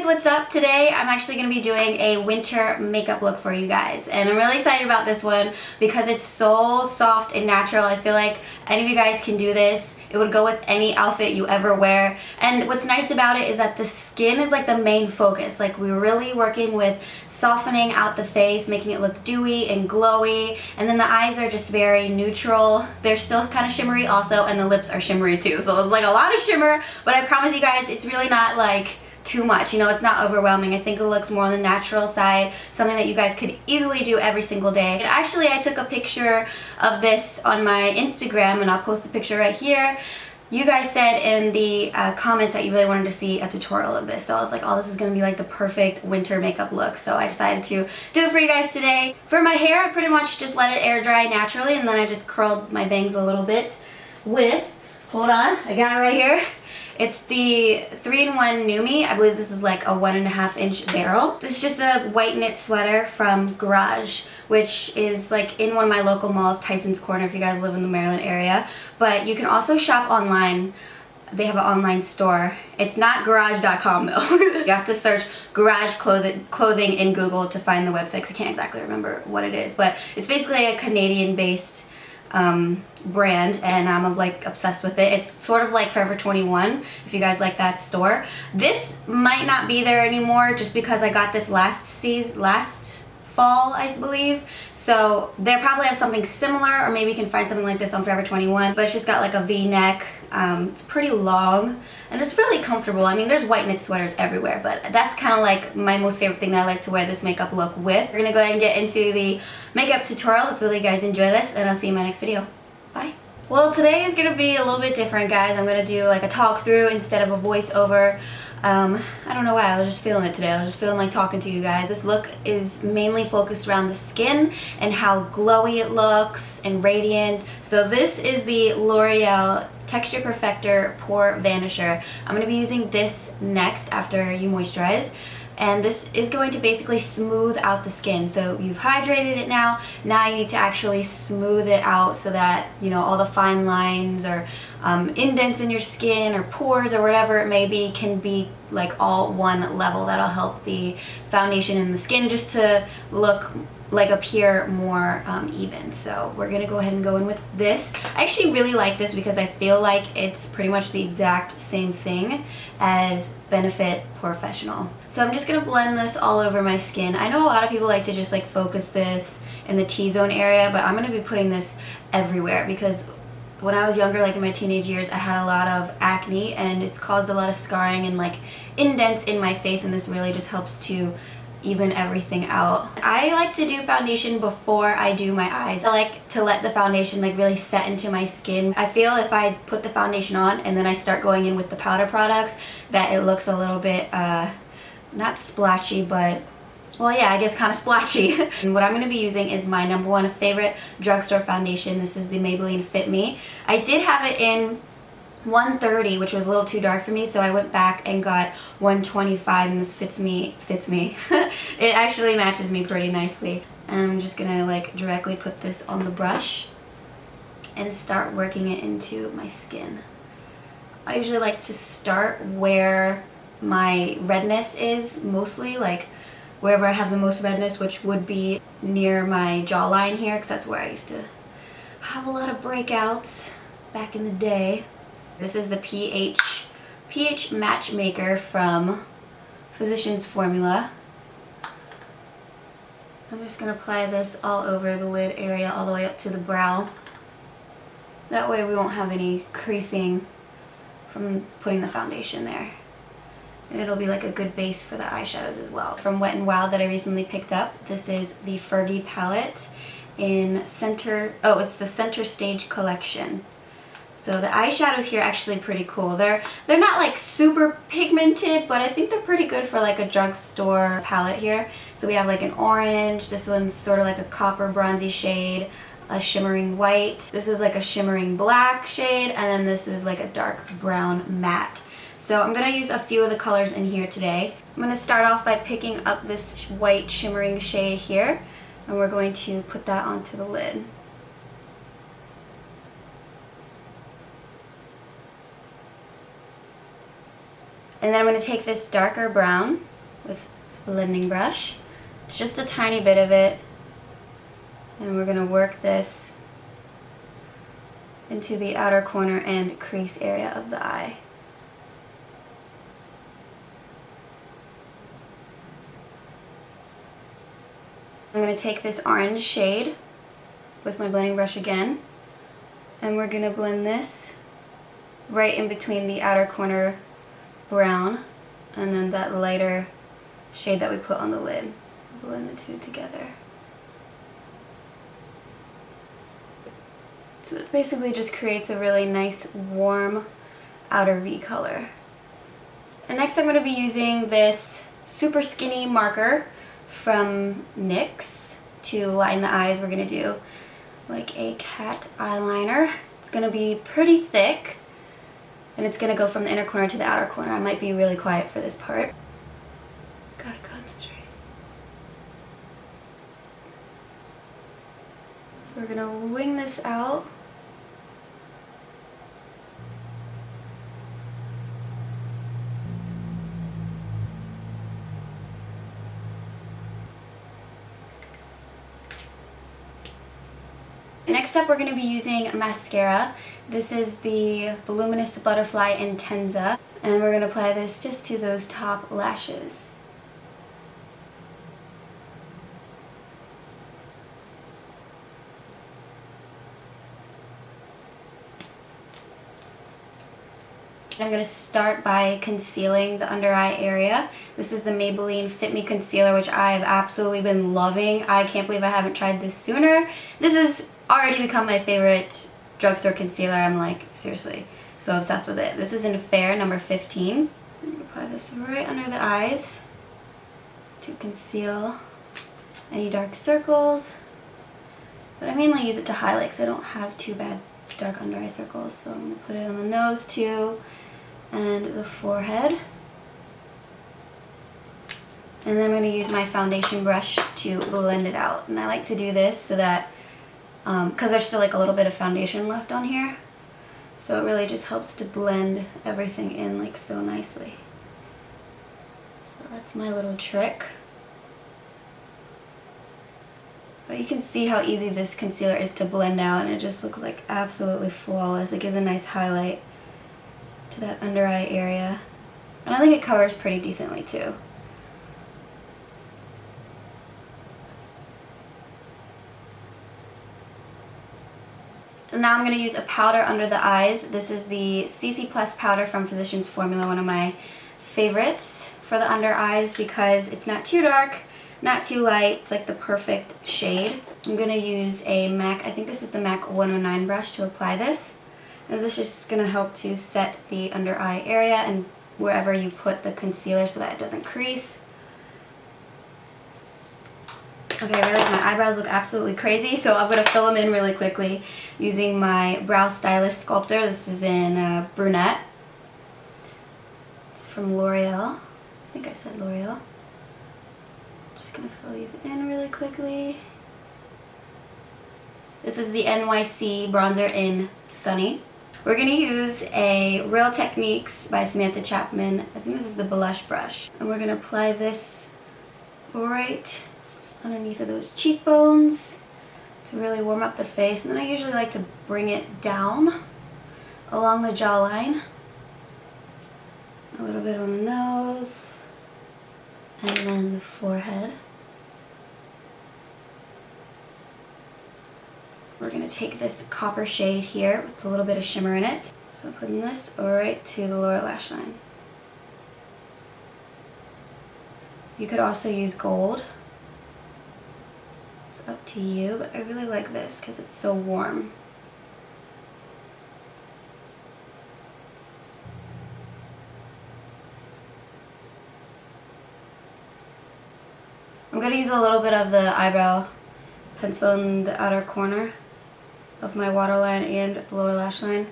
guys, what's up? Today I'm actually going to be doing a winter makeup look for you guys, and I'm really excited about this one because it's so soft and natural. I feel like any of you guys can do this. It would go with any outfit you ever wear, and what's nice about it is that the skin is like the main focus. Like, we're really working with softening out the face, making it look dewy and glowy, and then the eyes are just very neutral. They're still kind of shimmery also, and the lips are shimmery too, so it's like a lot of shimmer, but I promise you guys it's really not like too much, you know, it's not overwhelming. I think it looks more on the natural side, something that you guys could easily do every single day. And actually, I took a picture of this on my Instagram, and I'll post the picture right here. You guys said in the comments that you really wanted to see a tutorial of this, so I was like, oh, this is going to be like the perfect winter makeup look, so I decided to do it for you guys today. For my hair, I pretty much just let it air dry naturally, and then I just curled my bangs a little bit with, hold on, I got it right here. It's the 3-in-1 Numi. I believe this is like a 1.5-inch barrel. This is just a white knit sweater from Garage, which is like in one of my local malls, Tyson's Corner, if you guys live in the Maryland area. But you can also shop online. They have an online store. It's not garage.com though. You have to search Garage clothing in Google to find the website, 'cause I can't exactly remember what it is. But it's basically a Canadian-based brand, and I'm like obsessed with it. It's sort of like Forever 21, if you guys like that store. This might not be there anymore just because I got this last fall, I believe. So they probably have something similar, or maybe you can find something like this on Forever 21, but it's just got like a V-neck. It's pretty long and it's really comfortable. I mean, there's white knit sweaters everywhere, but that's kind of like my most favorite thing that I like to wear this makeup look with. We're gonna go ahead and get into the makeup tutorial. Hopefully you guys enjoy this, and I'll see you in my next video. Bye. Well, today is gonna be a little bit different, guys. I'm gonna do like a talk through instead of a voiceover. I don't know why, I was just feeling it today. I was just feeling like talking to you guys. This look is mainly focused around the skin and how glowy it looks and radiant. So this is the L'Oreal Texture Perfector Pore Vanisher. I'm going to be using this next after you moisturize. And this is going to basically smooth out the skin. So you've hydrated it now. Now you need to actually smooth it out so that, you know, all the fine lines or indents in your skin or pores or whatever it may be can be like all one level. That'll help the foundation in the skin just to look like appear more even. So we're gonna go ahead and go in with this. I actually really like this because I feel like it's pretty much the exact same thing as Benefit Professional. So I'm just gonna blend this all over my skin. I know a lot of people like to just like focus this in the T-zone area, but I'm gonna be putting this everywhere because when I was younger, like in my teenage years, I had a lot of acne and it's caused a lot of scarring and like indents in my face, and this really just helps to even everything out. I like to do foundation before I do my eyes. I like to let the foundation like really set into my skin. I feel if I put the foundation on and then I start going in with the powder products, that it looks a little bit not splatchy, but well, yeah, I guess kind of splatchy. And what I'm going to be using is my #1 favorite drugstore foundation. This is the Maybelline Fit Me. I did have it in 130, which was a little too dark for me, so I went back and got 125, and this fits me. It actually matches me pretty nicely. And I'm just gonna like directly put this on the brush and start working it into my skin. I usually like to start where my redness is, mostly like wherever I have the most redness, which would be near my jawline here, because that's where I used to have a lot of breakouts back in the day. This is the pH Matchmaker from Physicians Formula. I'm just going to apply this all over the lid area, all the way up to the brow. That way we won't have any creasing from putting the foundation there. And it'll be like a good base for the eyeshadows as well. From Wet n Wild that I recently picked up, this is the Fergie palette in it's the Center Stage collection. So the eyeshadows here are actually pretty cool. They're not like super pigmented, but I think they're pretty good for like a drugstore palette here. So we have like an orange, this one's sort of like a copper bronzy shade, a shimmering white, this is like a shimmering black shade, and then this is like a dark brown matte. So I'm going to use a few of the colors in here today. I'm going to start off by picking up this white shimmering shade here, and we're going to put that onto the lid. And then I'm going to take this darker brown with a blending brush. Just a tiny bit of it. And we're going to work this into the outer corner and crease area of the eye. I'm going to take this orange shade with my blending brush again, and we're going to blend this right in between the outer corner brown and then that lighter shade that we put on the lid. Blend the two together. So it basically just creates a really nice warm outer V color. And next I'm going to be using this super skinny marker from NYX to line the eyes. We're going to do like a cat eyeliner. It's going to be pretty thick and it's going to go from the inner corner to the outer corner. I might be really quiet for this part. Gotta concentrate. So we're going to wing this out. Next up, we're going to be using mascara. This is the Voluminous Butterfly Intenza, and we're going to apply this just to those top lashes. I'm going to start by concealing the under eye area. This is the Maybelline Fit Me Concealer, which I've absolutely been loving. I can't believe I haven't tried this sooner. This has already become my favorite drugstore concealer. I'm like, seriously, so obsessed with it. This is in Fair number 15. I'm going to apply this right under the eyes to conceal any dark circles. But I mainly use it to highlight because I don't have too bad dark under eye circles. So I'm going to put it on the nose too, and the forehead. And then I'm going to use my foundation brush to blend it out. And I like to do this so that, because there's still like a little bit of foundation left on here, so it really just helps to blend everything in like so nicely. So that's my little trick. But you can see how easy this concealer is to blend out, and it just looks like absolutely flawless. It gives a nice highlight to that under eye area. And I think it covers pretty decently too. And now I'm going to use a powder under the eyes. This is the CC Plus powder from Physicians Formula, one of my favorites for the under eyes because it's not too dark, not too light. It's like the perfect shade. I'm going to use a MAC, I think this is the MAC 109 brush to apply this. And this is just going to help to set the under eye area and wherever you put the concealer so that it doesn't crease. Okay, I realize my eyebrows look absolutely crazy, so I'm going to fill them in really quickly using my Brow Stylist Sculptor. This is in Brunette. It's from L'Oreal. I think I said L'Oreal. Just going to fill these in really quickly. This is the NYC bronzer in Sunny. We're going to use a Real Techniques by Samantha Chapman. I think this is the blush brush. And we're going to apply this right underneath of those cheekbones to really warm up the face. And then I usually like to bring it down along the jawline. A little bit on the nose. And then the forehead. We're going to take this copper shade here with a little bit of shimmer in it. So I'm putting this right to the lower lash line. You could also use gold. It's up to you, but I really like this because it's so warm. I'm going to use a little bit of the eyebrow pencil in the outer corner of my waterline and lower lash line,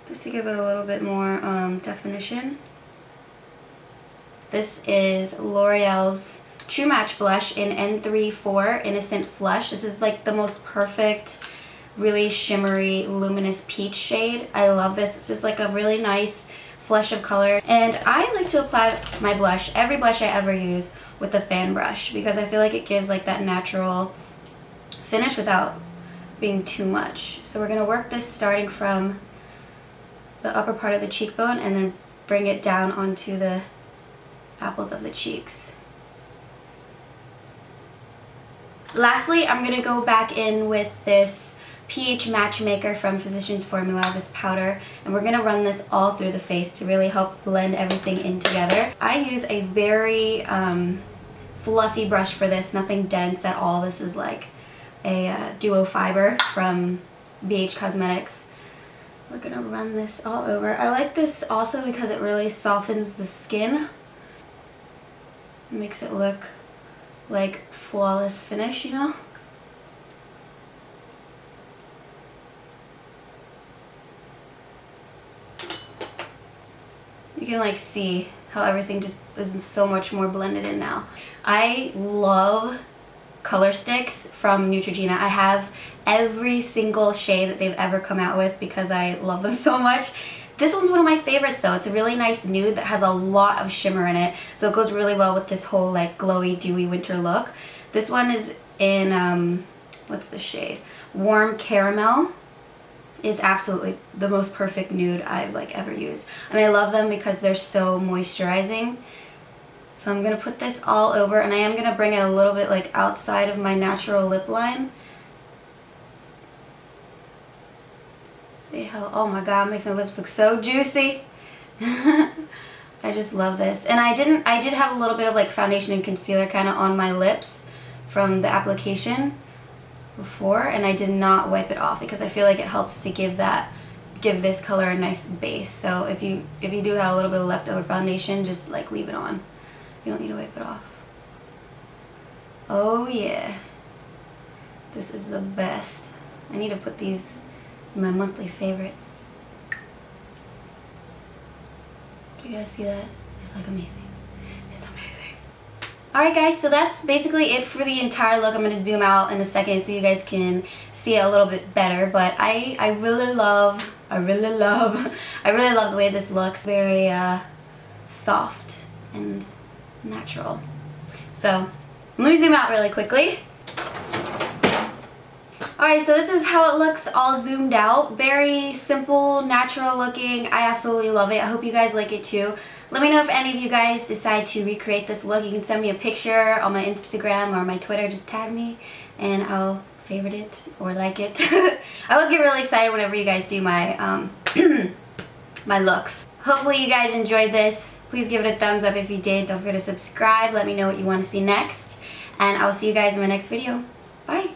just to give it a little bit more definition. This is L'Oreal's True Match Blush in N34 Innocent Flush. This is like the most perfect, really shimmery, luminous peach shade. I love this. It's just like a really nice, flush of color. And I like to apply my blush, every blush I ever use, with a fan brush because I feel like it gives like that natural finish without being too much. So we're going to work this starting from the upper part of the cheekbone and then bring it down onto the apples of the cheeks. Lastly, I'm going to go back in with this pH Matchmaker from Physicians Formula, this powder, and we're going to run this all through the face to really help blend everything in together. I use a very fluffy brush for this, nothing dense at all. This is like a duo fiber from BH Cosmetics. We're going to run this all over. I like this also because it really softens the skin. It makes it look like flawless finish, you know? You can like see how everything just is so much more blended in now. I love color sticks from Neutrogena. I have every single shade that they've ever come out with because I love them so much. This one's one of my favorites though. It's a really nice nude that has a lot of shimmer in it, so it goes really well with this whole like glowy, dewy winter look. This one is in, what's the shade? Warm Caramel. Is absolutely the most perfect nude I've like ever used. And I love them because they're so moisturizing. So I'm going to put this all over, and I am going to bring it a little bit like outside of my natural lip line. See how, oh my god, it makes my lips look so juicy. I just love this. And I did have a little bit of like foundation and concealer kind of on my lips from the application before, and I did not wipe it off because I feel like it helps to give this color a nice base. So if you do have a little bit of leftover foundation, just like leave it on. You don't need to wipe it off. Oh yeah, this is the best. I need to put these in my monthly favorites. Do you guys see that? It's like amazing. It's amazing. Alright guys, so that's basically it for the entire look. I'm going to zoom out in a second so you guys can see it a little bit better. But I really love the way this looks. Very soft and natural. So let me zoom out really quickly. Alright, so this is how it looks all zoomed out. Very simple, natural looking. I absolutely love it. I hope you guys like it too. Let me know if any of you guys decide to recreate this look. You can send me a picture on my Instagram or my Twitter. Just tag me and I'll favorite it or like it. I always get really excited whenever you guys do my my looks. Hopefully you guys enjoyed this. Please give it a thumbs up if you did. Don't forget to subscribe. Let me know what you want to see next. And I'll see you guys in my next video. Bye.